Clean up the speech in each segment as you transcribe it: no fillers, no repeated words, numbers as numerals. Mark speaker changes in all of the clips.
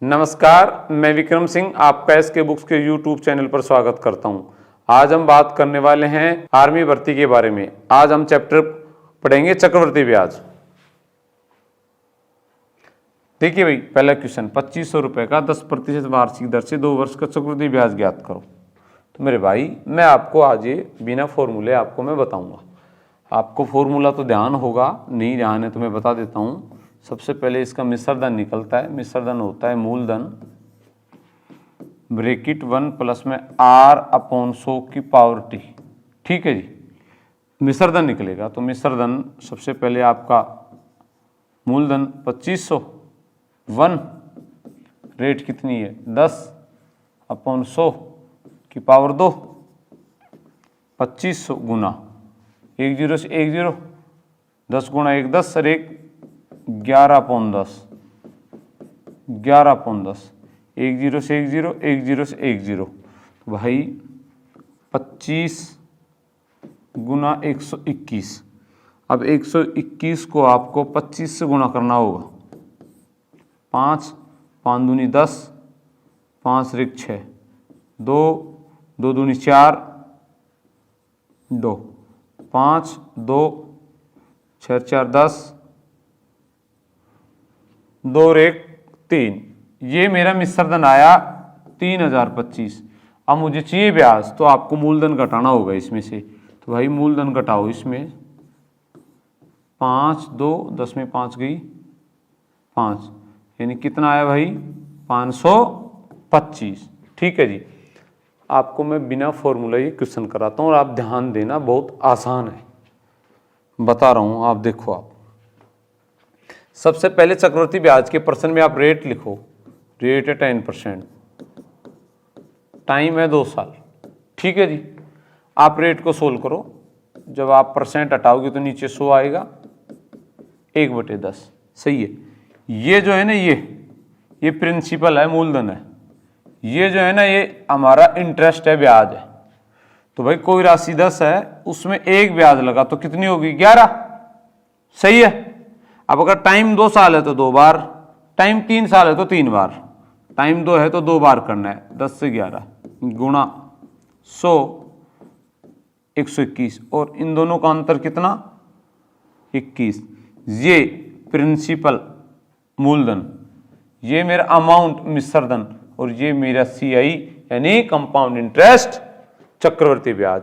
Speaker 1: नमस्कार, मैं विक्रम सिंह आपका एसके बुक्स के यूट्यूब चैनल पर स्वागत करता हूं। आज हम बात करने वाले हैं आर्मी भर्ती के बारे में। आज हम चैप्टर पढ़ेंगे चक्रवृद्धि ब्याज। देखिए भाई, पहला क्वेश्चन, 2500 रुपये का 10% वार्षिक दर से 2 वर्ष का चक्रवृद्धि ब्याज ज्ञात करो। तो मेरे भाई, मैं आपको आज ये बिना फॉर्मूले आपको मैं बताऊंगा। आपको फॉर्मूला तो ध्यान होगा, नहीं ध्यान है तो मैं बता देता हूँ। सबसे पहले इसका मिश्रधन निकलता है। मिश्रधन होता है मूलधन ब्रैकेट 1 प्लस में r/100 की पावर t। ठीक है जी, मिश्रधन निकलेगा। तो मिश्रधन सबसे पहले आपका मूलधन 2500, 1 रेट कितनी है 10/100 की पावर 2, 2500 गुना 1 0 से 1 0, 10 गुना 1 10 और 1 11/10, 11/10, 1 0 से 1 0, 1 0 से 1 0। भाई 25 गुना 121। अब 121 को आपको 25 से गुणा करना होगा। 5 5 दूनी 10, 5 रेख 6, 2 2 दूनी 4, 2 5 2 6 4 10, 2 रेख 3। ये मेरा मिश्रधन आया 3025। अब मुझे चाहिए ब्याज, तो आपको मूलधन घटाना होगा इसमें से। तो भाई मूलधन घटाओ इसमें, 5 2 10 में 5 गई 5, यानी कितना आया भाई 525। ठीक है जी, आपको मैं बिना फॉर्मूला ये क्वेश्चन कराता हूँ और आप ध्यान देना, बहुत आसान है, बता रहा हूँ। आप देखो, आप सबसे पहले चक्रवृद्धि ब्याज के पर्सन में आप रेट लिखो। रेट है 10%, टाइम है 2 साल। ठीक है जी, आप रेट को सोल्व करो। जब आप परसेंट हटाओगे तो नीचे 100 आएगा, 1/10। सही है। ये जो है ना, ये प्रिंसिपल है, मूलधन है। ये जो है ना, ये हमारा इंटरेस्ट है, ब्याज है। तो भाई कोई राशि 10 है, उसमें एक ब्याज लगा तो कितनी होगी 11। सही है। अब अगर टाइम 2 साल है तो 2 बार, टाइम 3 साल है तो 3 बार, टाइम 2 है तो 2 बार करना है। 10 से 11 गुणा 100, 121, और इन दोनों का अंतर कितना 21। ये प्रिंसिपल मूलधन, ये मेरा अमाउंट मिश्रधन, और ये मेरा CI यानी कंपाउंड इंटरेस्ट चक्रवृद्धि ब्याज।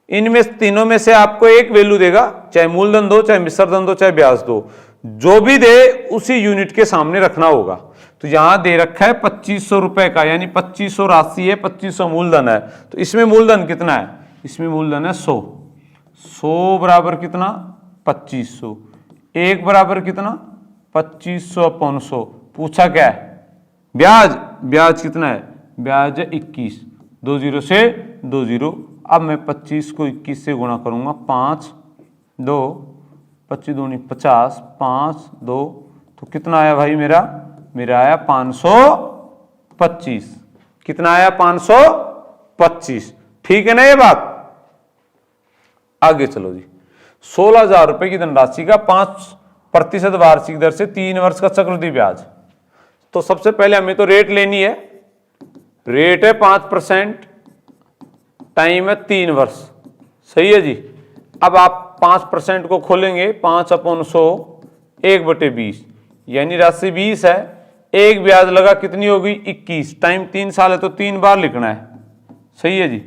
Speaker 1: इनमें तीनों में से आपको एक वैल्यू देगा, चाहे मूलधन दो, चाहे मिश्रधन दो, चाहे ब्याज दो, जो भी दे उसी यूनिट के सामने रखना होगा। तो यहां दे रखा है 2500 रुपए का, यानी 2500 राशि है, 2500 मूलधन है। तो इसमें मूलधन कितना है, इसमें मूलधन है 100। 100 बराबर कितना 2500, 1 बराबर कितना 2500/100। पूछा क्या है ब्याज, ब्याज कितना है, ब्याज है 21, 2 0 से 2 0। अब मैं 25 को 21 से गुणा करूंगा, 5 2 25 दूनी 50, 5 2, तो कितना आया भाई मेरा आया 525। कितना आया 525। ठीक है ना ये बात। आगे चलो जी, 16,000 रुपए की धनराशि का 5% वार्षिक दर से 3 वर्ष का चक्रवृद्धि ब्याज। तो सबसे पहले हमें तो रेट लेनी है। रेट है 5%, टाइम है 3 वर्ष। सही है जी। अब आप 5% को खोलेंगे, 5/100, 1/20, यानी राशि 20 है। एक ब्याज लगा, कितनी होगी 21। टाइम 3 साल है तो 3 बार लिखना है। सही है जी,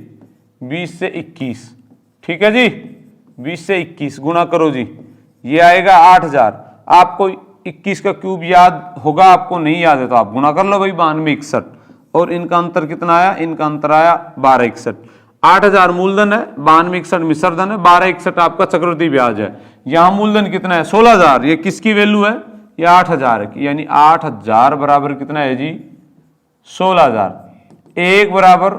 Speaker 1: 20 से 21। ठीक है जी, 20 से 21 गुणा करो जी, ये आएगा 8000। आपको 21 का क्यूब याद होगा, आपको नहीं याद है तो आप गुणा कर लो भाई, 9261। और इनका अंतर कितना आया, इनका अंतर आया 1261। 8000 मूलधन है, 9261 मिश्रधन है, 1261 आपका चक्रवृद्धि ब्याज है। यहां मूलधन कितना है 16,000। ये किसकी वैल्यू है, ये 8000 है, यानी 8000 बराबर कितना है जी 16,000। 1 बराबर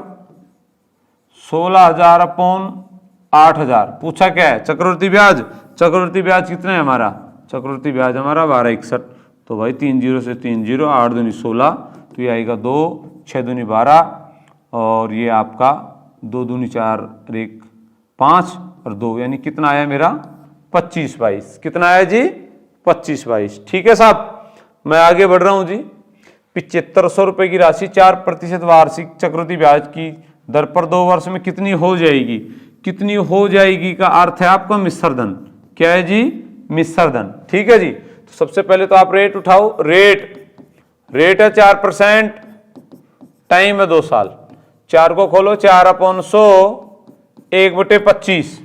Speaker 1: 16,000/8000। पूछा क्या है चक्रवृद्धि ब्याज। चक्रवृद्धि ब्याज कितना है हमारा, चक्रवृद्धि ब्याज हमारा 1261। तो भाई 3 0 से 3 0, 8 दूनी 16, तो ये आएगा 2, 6 दूनी 12, और ये आपका 2 दूनी 4, 1 5 और 2, यानी कितना आया मेरा 25 22। कितना आया जी 25 22। ठीक है साहब, मैं आगे बढ़ रहा हूं जी। 7500 रुपए की राशि 4% वार्षिक चक्रवृद्धि ब्याज की दर पर 2 वर्ष में कितनी हो जाएगी? कितनी हो जाएगी का अर्थ है आपका मिश्र धन। क्या है जी? मिश्र धन। ठीक है जी। तो सबसे पहले तो आप रेट उठाओ। रेट है 4%, टाइम है 2 साल। 4 को खोलो, 4/100 1/25।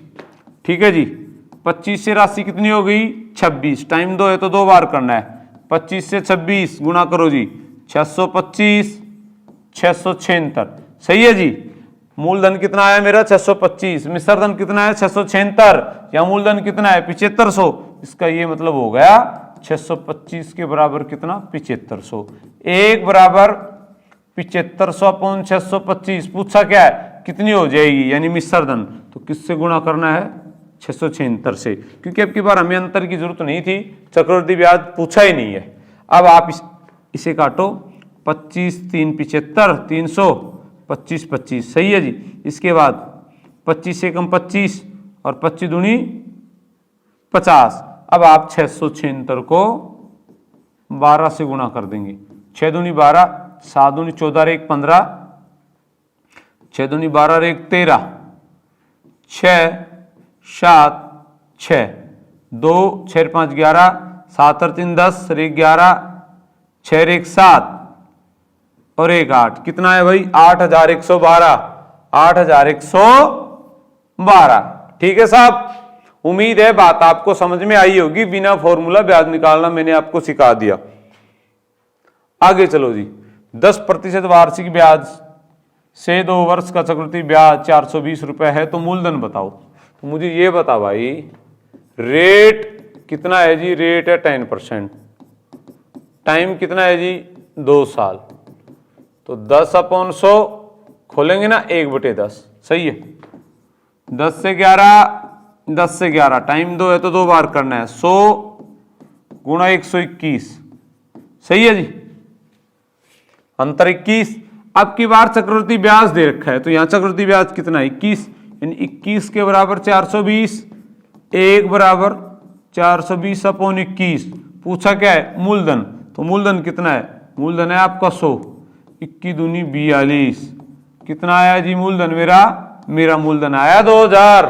Speaker 1: ठीक है जी। 25 से राशि कितनी हो गई? 26। टाइम 2 है तो 2 बार करना है। 25 से 26 गुणा करो जी, 625 676। सही है जी। मूलधन कितना आया मेरा? 625। मिश्र धन कितना है? 676। या मूलधन कितना है? 7500। इसका ये मतलब हो गया 625 के बराबर कितना? 7500। 1 बराबर 7500/625। पूछा क्या है? कितनी हो जाएगी? यानी मिश्र धन। तो किससे गुणा करना है? 676 से, क्योंकि अब की बार हमें अंतर की जरूरत नहीं थी, चक्रवृद्धि ब्याज पूछा ही नहीं है। अब आप इसे काटो। 25 3 75, 300, 25 25। सही है जी। इसके बाद 25 से कम 25 और 25 दूनी 50। अब आप 676 को 12 से गुणा कर देंगे। 6 दूनी 12, 7 दूनी 14, 1 15, 6 दूनी 12, 1 13, 6 7 6, 2 6 5 11, 7 और 3 10, 1 11, 6 1 7 और 1 8। कितना है भाई? 8112। 8112। ठीक है साहब। उम्मीद है बात आपको समझ में आई होगी। बिना फॉर्मूला ब्याज निकालना मैंने आपको सिखा दिया। आगे चलो जी। 10% वार्षिक ब्याज से 2 वर्ष का चक्रवृद्धि ब्याज 420 रुपए है, तो मूलधन बताओ। तो मुझे ये बता भाई, रेट कितना है जी? रेट है 10%। टाइम कितना है जी? 2 साल। तो 10/100 खोलेंगे ना, 1/10। सही है। 10 से 11, टाइम 2 है तो 2 बार करना है। 100 गुणा 121। सही है जी। अंतर 21। अब की बार चक्रवृद्धि ब्याज दे रखा है, तो यहां चक्रवृद्धि ब्याज कितना है? 21। यानी 21 के बराबर 420। 1 बराबर 420/21। पूछा क्या है? मूलधन। तो मूलधन कितना है? मूलधन है आपका 100। 21 दूनी 42। कितना आया जी मूलधन मेरा मूलधन आया 2000।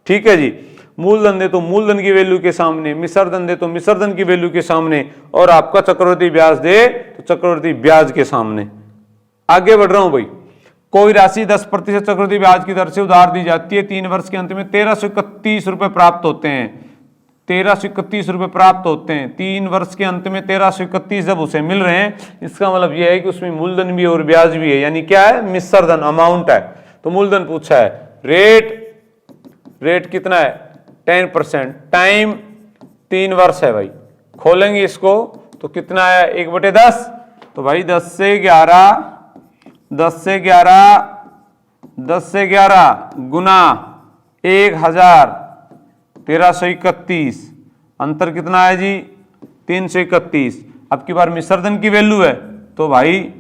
Speaker 1: ठीक है जी। मूलधन दे तो मूलधन की वैल्यू के सामने, मिश्र धन दे तो मिश्र धन की वैल्यू के सामने, और आपका चक्रवृद्धि ब्याज दे तो चक्रवृद्धि ब्याज के सामने। आगे बढ़ रहा हूं भाई। कोई राशि 10% चक्रवृद्धि ब्याज की दर से उधार दी जाती है। 3 वर्ष के अंत में 1331 रुपए प्राप्त होते हैं। 1331 रुपए प्राप्त होते हैं। 3 वर्ष के अंत में 1331 जब उसे मिल रहे हैं, इसका मतलब यह है कि उसमें मूलधन भी है और ब्याज भी है। यानी क्या है? मिश्र धन, अमाउंट है। तो मूलधन पूछा है। रेट कितना है? 10%। टाइम 3 वर्ष है भाई। खोलेंगे इसको तो कितना है? 1/10। तो भाई 10 से 11 गुना 1000, 1331। अंतर कितना है जी? 331। अब की बार मिश्र धन की वैल्यू है, तो भाई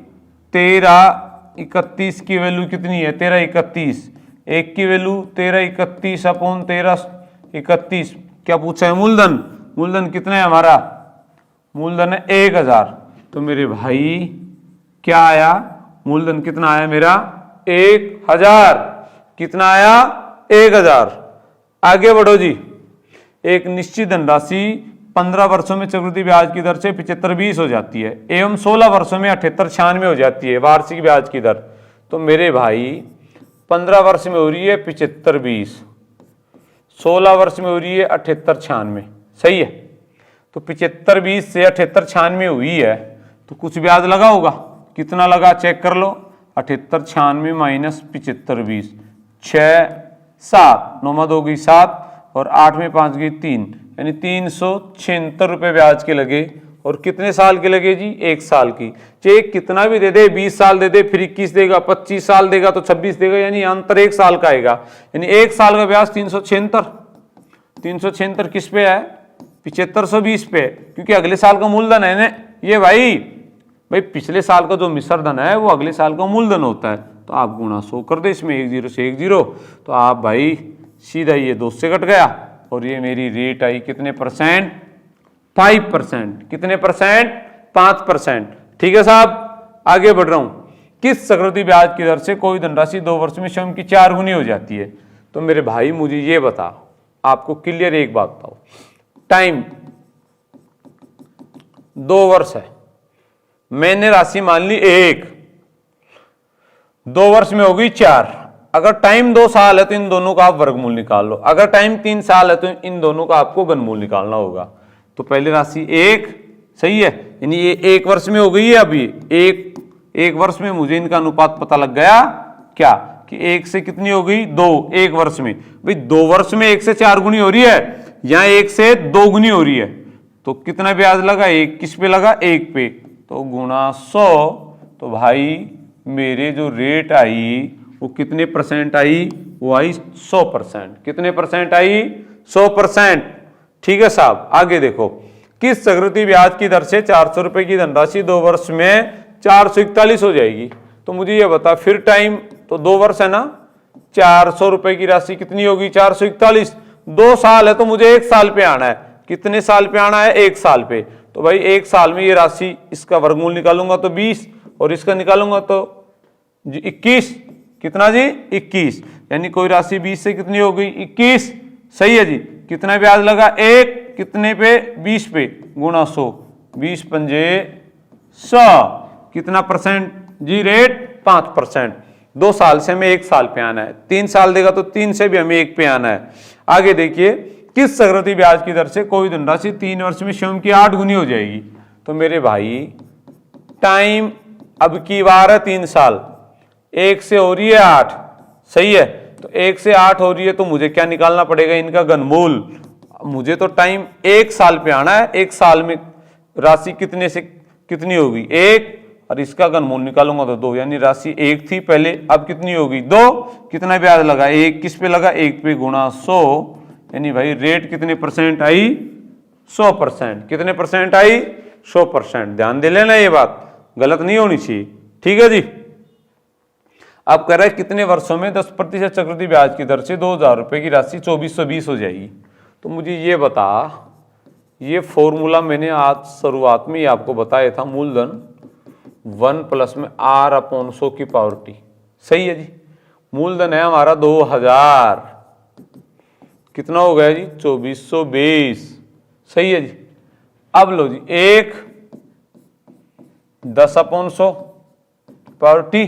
Speaker 1: 1331 की वैल्यू कितनी है? 1331। 1 की वैल्यू 1331/1331। क्या पूछा है? मूलधन। मूलधन कितना है हमारा? मूलधन है 1000। तो मेरे भाई क्या आया? मूलधन कितना आया मेरा? 1000। कितना आया? 1000। आगे बढ़ो जी। एक निश्चित धनराशि 15 वर्षों में चक्रवृद्धि ब्याज की दर से 75-20 हो जाती है एवं 16 वर्षों में 78-96 हो जाती है वार्षिक ब्याज की दर। तो मेरे भाई 15 वर्ष में हो रही है 75-20, 16 वर्ष में हो रही है 78-96। सही है। तो 75-20 से 78-96 हुई है, तो कुछ ब्याज लगा होगा। कितना लगा चेक कर लो। 78-96 माइनस 75-20, 6 7, 9 2 गई 7 और 8 में 5 गई 3, यानी 376 रुपए ब्याज के लगे। और कितने साल के लगे जी? 1 साल की। चेक कितना भी दे दे, 20 साल दे दे फिर 21 देगा, 25 साल देगा तो 26 देगा, यानी अंतर 1 साल का आएगा। यानी 1 साल का ब्याज 376 किस पे है? 7520 पे, क्योंकि अगले साल का मूलधन है ना ये भाई पिछले साल का जो मिश्र धन है वो अगले साल का मूलधन होता है। तो आप गुणा 100 कर दे इसमें, 1 0 से 1 0, तो आप भाई सीधा ये 2 से कट गया और ये मेरी रेट आई कितने परसेंट? 5%। कितने परसेंट? 5%। ठीक है साहब, आगे बढ़ रहा हूं। किस चक्रवृद्धि ब्याज की दर से कोई धनराशि 2 वर्ष में स्वयं की 4 गुनी हो जाती है? तो मेरे भाई मुझे ये बता, आपको क्लियर एक बात बताओ, टाइम 2 वर्ष है, मैंने राशि मान ली 1, 2 वर्ष में होगी 4। अगर टाइम 2 साल है तो इन दोनों का आप वर्गमूल निकाल लो, अगर टाइम 3 साल है तो इन दोनों का आपको घनमूल निकालना होगा। तो पहले राशि 1, सही है, यानी ये 1 वर्ष में हो गई है। अभी एक वर्ष में मुझे इनका अनुपात पता लग गया क्या, कि 1 से कितनी हो गई 2 1 वर्ष में। भाई 2 वर्ष में 1 से 4 गुनी हो रही है, यहां 1 से 2 गुनी हो रही है, तो कितना ब्याज लगा, 1 किस पे लगा, 1 पे, तो गुणा 100। तो भाई मेरे जो रेट आई वो कितने परसेंट आई, वो आई 100%। कितने परसेंट आई, 100%। ठीक है साहब, आगे देखो, किस चक्रवृद्धि ब्याज की दर से 400 रुपए की धनराशि 2 वर्ष में 441 हो जाएगी? तो मुझे ये बता, फिर टाइम तो 2 वर्ष है ना, 400 रुपए की राशि कितनी होगी, 441। 2 साल है तो मुझे 1 साल पे आना है। कितने साल पे आना है, 1 साल पे। तो भाई 1 साल में ये राशि, इसका वर्गमूल निकालूंगा तो 20 और इसका निकालूंगा तो 21। कितना जी, 21। यानी कोई राशि 20 से कितनी हो गई, 21। सही है जी। कितना ब्याज लगा, 1 कितने पे, 20 पे, गुणा 100, 20 पंजे 100। कितना परसेंट जी रेट, 5%। 2 साल से हमें 1 साल पे आना है, 3 साल देगा तो 3 से भी हमें 1 पे आना है। आगे देखिए, किस चक्रवृद्धि ब्याज की दर से कोई धनराशि 3 वर्ष में स्वयं की 8 गुनी हो जाएगी? तो मेरे भाई टाइम अब की बार है 3 साल, 1 से हो रही है 8, सही है, तो 1 से 8 हो रही है, तो मुझे क्या निकालना पड़ेगा, इनका घनमूल। मुझे तो टाइम 1 साल पे आना है, 1 साल में राशि कितने से कितनी होगी, 1, और इसका घनमूल निकालूंगा तो 2, यानी राशि 1 थी पहले, अब कितनी होगी 2। कितना ब्याज लगा, 1 किस पे लगा, 1 पे, गुणा 100। यानी भाई रेट कितने परसेंट आई, 100%। कितने परसेंट आई, 100%। ध्यान दे लेना, ये बात गलत नहीं होनी चाहिए। ठीक है जी। अब कह रहा है कितने वर्षों में 10% चक्रवृद्धि ब्याज की दर से 2000 रुपए की राशि 2420 हो जाएगी? तो मुझे ये बता, ये फॉर्मूला मैंने आज शुरुआत में ही आपको बताया था, मूलधन 1 प्लस में R/100 की पावर T। सही है जी। मूलधन है हमारा 2000, कितना हो गया जी, 2420। सही है जी। अब लो जी, 1 10/100 पावर T,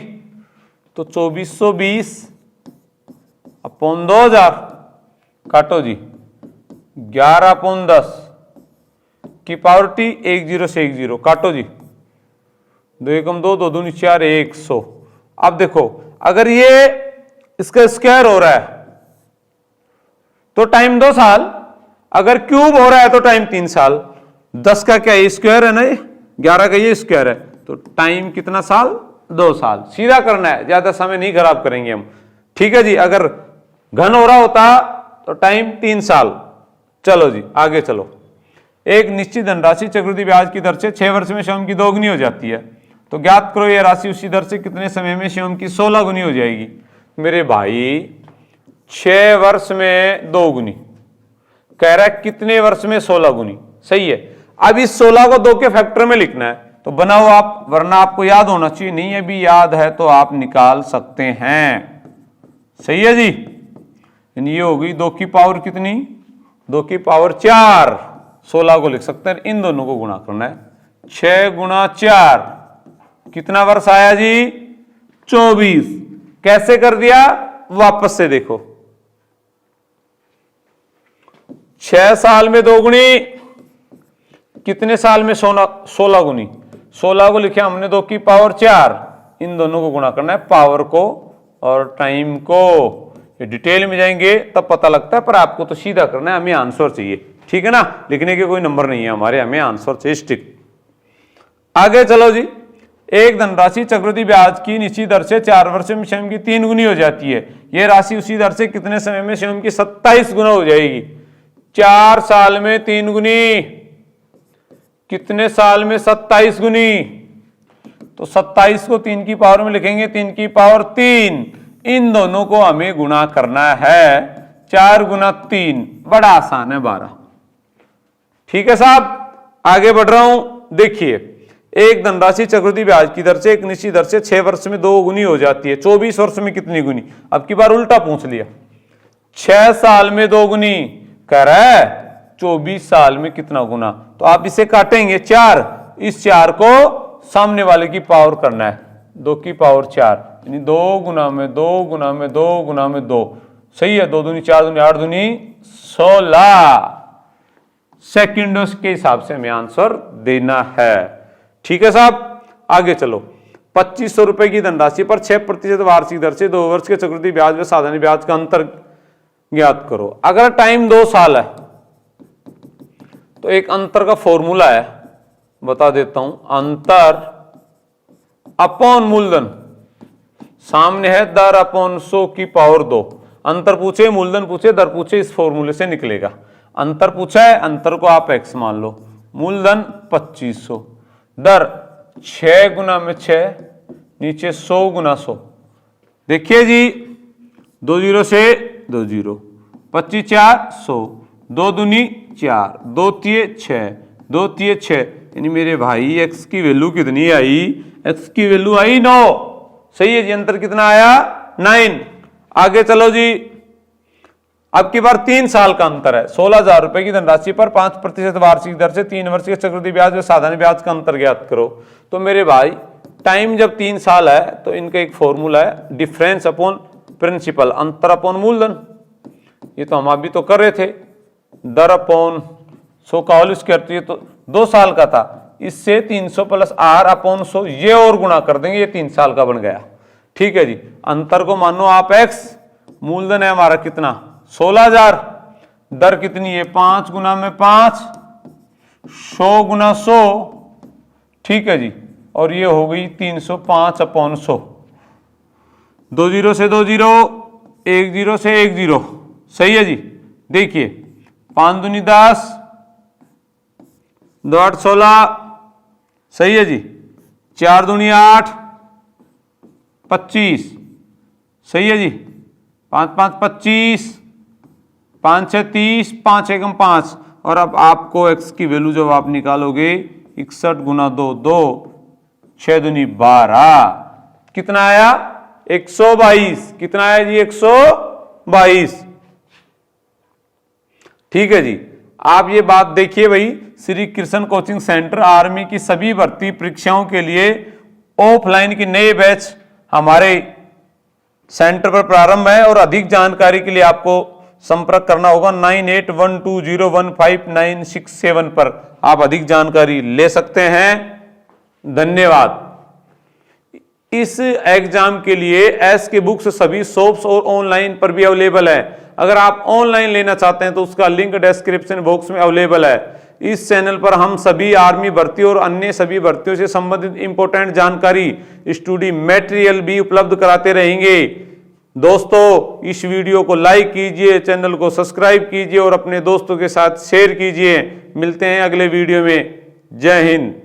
Speaker 1: तो 2420 अपॉन 2000, काटो जी, 11/10 की पावर T, 1 0 से 1 0, काटो जी, 2 एकम 2, 2 दूनी 4, 100। अब देखो, अगर ये इसका स्क्वायर हो रहा है तो टाइम 2 साल, अगर क्यूब हो रहा है तो टाइम 3 साल। 10 का क्या है, स्क्वायर है ना, ये 11 का ये स्क्वायर है, तो टाइम कितना साल, 2 साल। सीधा करना है, ज्यादा समय नहीं खराब करेंगे हम। ठीक है जी। अगर घन हो रहा होता तो टाइम 3 साल। चलो जी, आगे चलो। एक निश्चित धनराशि चक्रवृद्धि ब्याज की दर से 6 वर्ष में स्वयं की 2 गुनी हो जाती है, तो ज्ञात करो यह राशि उसी दर से कितने समय में स्वयं की 16 गुनी हो जाएगी? मेरे भाई 6 वर्ष में 2 गुनी, कह रहा है कितने वर्ष में 16 गुनी। सही है। अब इस 16 को 2 के फैक्टर में लिखना है, तो बनाओ आप, वरना आपको याद होना चाहिए। नहीं अभी याद है तो आप निकाल सकते हैं। सही है जी। ये होगी 2 की पावर कितनी, 2 की पावर 4। 16 को लिख सकते हैं, इन दोनों को गुणा करना है। 6 गुणा 4 कितना वर्ष आया जी, 24। कैसे कर दिया, वापस से देखो, 6 साल में 2 गुनी, कितने साल में 16 गुनी। 16 को लिखे हमने 2 की पावर 4, इन दोनों को गुणा करना है, पावर को और टाइम को। ये डिटेल में जाएंगे तब पता लगता है, पर आपको तो सीधा करना है, हमें आंसर चाहिए। ठीक है ना, लिखने के कोई नंबर नहीं है हमारे, हमें आंसर चाहिए स्टिक। आगे चलो जी। एक धनराशि चक्रवृद्धि ब्याज की निश्चित दर से 4 वर्ष में स्वयं की 3 गुनी हो जाती है, यह राशि उसी दर से कितने समय में स्वयं की 27 गुना हो जाएगी? 4 साल में 3 गुनी, कितने साल में 27 गुनी? तो 27 को 3 की पावर में लिखेंगे, 3 की पावर 3। इन दोनों को हमें गुणा करना है, 4 गुना 3, बड़ा आसान है, 12। ठीक है साहब, आगे बढ़ रहा हूं। देखिए एक धनराशि चक्रवृद्धि ब्याज की दर से एक निश्चित दर से 6 वर्ष में 2 गुनी हो जाती है, 24 वर्ष में कितनी गुनी? अब की बार उल्टा पूछ लिया, 6 साल में 2 गुनी, कह रहा है 24 साल में कितना गुना। तो आप इसे काटेंगे 4, इस 4 को सामने वाले की पावर करना है, 2 की पावर 4, यानी 2 गुना में 2 गुना में 2 गुना में 2, सही है। 2 दूनी 4 दूनी 8 दूनी 16 सेकंडों के हिसाब से हमें आंसर देना है। ठीक है साहब, आगे चलो। 2500 रुपए की धनराशि पर 6% वार्षिक दर से 2 वर्ष के चक्रवृद्धि ब्याज व साधारण ब्याज का अंतर ज्ञात करो। अगर टाइम 2 साल है तो एक अंतर का फॉर्मूला है, बता देता हूं। अंतर अपॉन मूलधन, सामने है दर अपॉन 100 की पावर 2। अंतर पूछे, मूलधन पूछे, दर पूछे, इस फॉर्मूले से निकलेगा। अंतर पूछा है, अंतर को आप x मान लो, मूलधन 2500, दर 6 गुना में 6, नीचे 100 गुना 100। देखिए जी, 2 जीरो से 2 जीरो, 25 4 100, 2 दूनी 4, 2 तिये 6, 2 तिये 6, यानी मेरे भाई x की वैल्यू कितनी आई? x की वैल्यू आई 9। सही है जी, अंतर कितना आया? 9। आगे चलो जी, अब की बार 3 साल का अंतर है। 16,000 रुपए की धनराशि पर 5% वार्षिक दर से 3 वर्ष के चक्रवृद्धि ब्याज व साधारण ब्याज का अंतर ज्ञात करो। तो मेरे भाई टाइम जब 3 साल है तो इनका एक फॉर्मूला है, डिफरेंस अपॉन प्रिंसिपल, अंतर अपॉन मूलधन। ये तो हम अभी तो कर रहे थे, दर अपॉन 100 का होल स्क्वायर, तो ये तो 2 साल का था, इससे 300 प्लस r अपॉन 100 ये और गुणा कर देंगे, ये 3 साल का बन गया। ठीक है जी, अंतर को मानो आप x, मूलधन है हमारा कितना? 16,000, दर कितनी है? 5 गुना में 5, 100 गुना 100। ठीक है जी, और ये हो गई 305 अपॉन 100। 2 जीरो से 2 जीरो, 1 जीरो से 1 जीरो, सही है जी। देखिए 5 दूनी 10, 2 8 16, सही है जी। 4 दूनी 8 25, सही है जी। 5 5 25, 5 6 30, 5 एकम 5। और अब आपको x की वैल्यू जब आप निकालोगे 61 गुना 2 2, 6 दूनी 12, कितना आया? 122। कितना आया जी? 122। ठीक है जी, आप ये बात देखिए भाई, Shri Krishna coaching centre army की सभी भर्ती परीक्षाओं के लिए ऑफलाइन के नए बैच हमारे सेंटर पर प्रारंभ है, और अधिक जानकारी के लिए आपको संपर्क करना होगा 9812015967 पर। आप अधिक जानकारी ले सकते हैं। धन्यवाद। इस एग्जाम के लिए एस के बुक्स सभी शॉप्स और ऑनलाइन पर भी अवेलेबल है। अगर आप ऑनलाइन लेना चाहते हैं तो उसका लिंक डिस्क्रिप्शन बॉक्स में अवेलेबल है। इस चैनल पर हम सभी आर्मी भर्ती और अन्य सभी भर्तियों से संबंधित इंपॉर्टेंट जानकारी, स्टडी मटेरियल भी उपलब्ध कराते रहेंगे। दोस्तों, इस वीडियो को लाइक कीजिए, चैनल को सब्सक्राइब कीजिए और अपने दोस्तों के साथ शेयर कीजिए। मिलते हैं अगले वीडियो में। जय हिंद।